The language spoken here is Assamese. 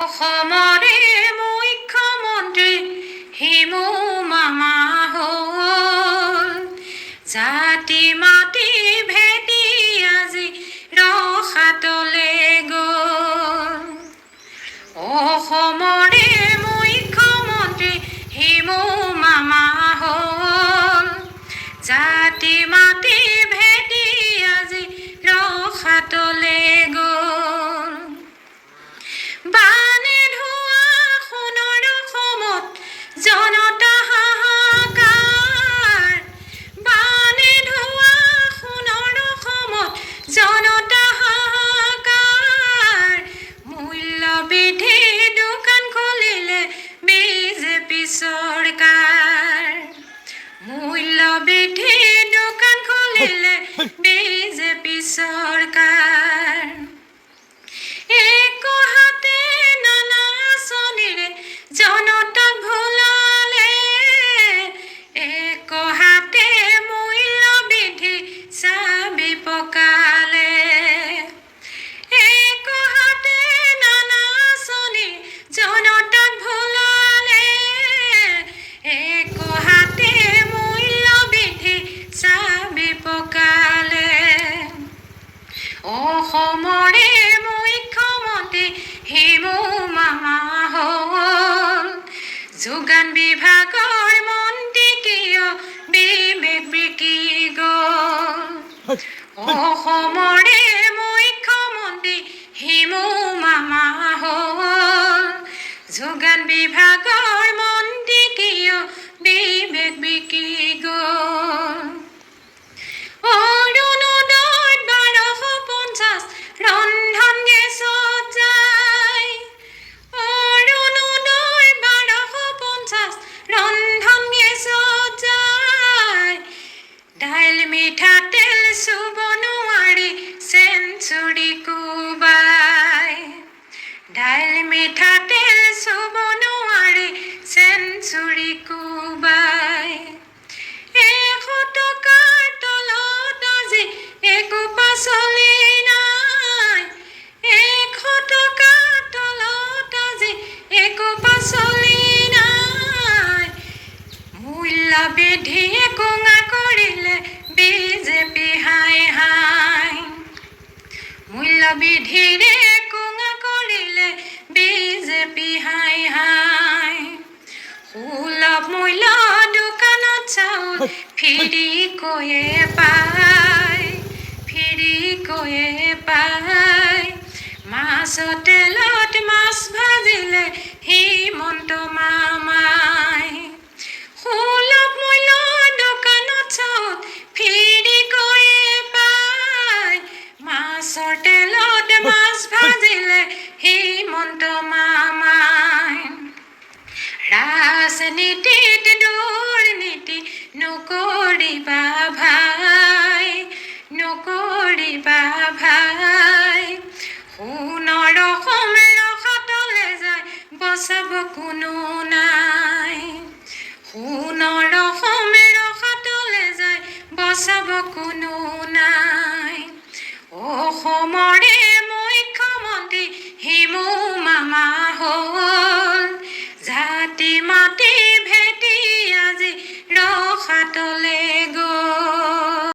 অসমৰে মুখ্যমন্ত্ৰী হিমু মামা হ'ল জাতি মাতি ভেটি আজি ৰসাতলে গ'ল। অসমৰে মুখ্যমন্ত্ৰী হিমু মামা হ'ল জাতি মাতি ভেটি আজি ৰসাতলে গ'ল। বানে ধোৱা সোণৰ অসমত জনতা হাহাকাৰ, বানে ধোৱা সোণৰ অসমত জনতা হাহাকাৰ। মূল্য বৃদ্ধি দোকান খুলিলে বিজেপি চৰকাৰ, মূল্য বৃদ্ধি দোকান খুলিলে বিজেপি চৰকাৰ। জনতাক ভুলালে একহাতে মূল্য বৃদ্ধি চাবি পকালে, একহাতে নানা আঁচনি জনতাক ভুলালে একহাতে মূল্য বৃদ্ধি চাবি পকালে। অসমৰে মুখ্যমন্ত্ৰী হিমু মামা হ'ল যোগান বিভাগৰ মন্ত্ৰী কিয় বিবেক বিকি গ'ল। অসমৰে মুখ্যমন্ত্ৰী হিমু মামা হ'ল যোগান বিভাগৰ মন্ত্ৰী কিয় বিবেক বিকি গ'ল। অৰুণোদয়ত 1250 ৰন্ধন গেছত যায়, অৰুণোদয়ত 1250 ৰন্ধন গেছত যায়। দাইল মিঠাতেল চুব নোৱাৰি চেঞ্চুৰী কোবাই, দাইল মিঠাতেল চুব নোৱাৰি চেঞ্চুৰী কোবাই। 100 টকাৰ তলত আজি একো পাচলি নাই, 100 টকাৰ তলত আজি একো পাচলি নাই। মূল্য বৃদ্ধিয়ে কোঙা কৰিলে বিজেপি হাই হাই, মূল্য বৃদ্ধিৰে কোঙা কৰিলে বিজেপি হাই হাই। সুলভ মূল্য দোকানত চাউল ফ্ৰীকৈয়ে পায়, ফ্ৰীকৈয়ে পায়। মাছ তেলত মাছ ভাজিলে হিমন্ত মামাই, সুলভ মূল্য দোকানত চাউল ফ্ৰীকৈয়ে পায়। মাছৰ তেলত মাছ ভাজিলে হিমন্ত মামাই। ৰাজনীতিত দুৰ্নীতি নকৰিবা ভাই, নকৰিবা ভাই। সোণৰ অসম ৰসাতলে যায় বচাব কোনো নাই, সোণৰ অসম ৰসাতলে যায় বচাব কোনো নাই।